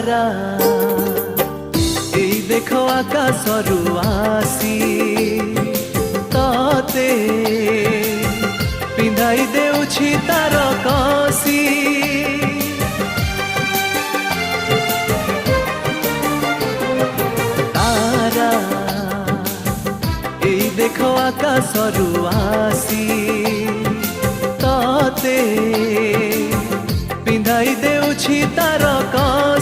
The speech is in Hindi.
तारा एई देखो आकाशरू आसी तते पिंधाई देउछि तार कसी तारा एई देखो आकाशरू आसी तते पिंधाई देउछि तार कसी।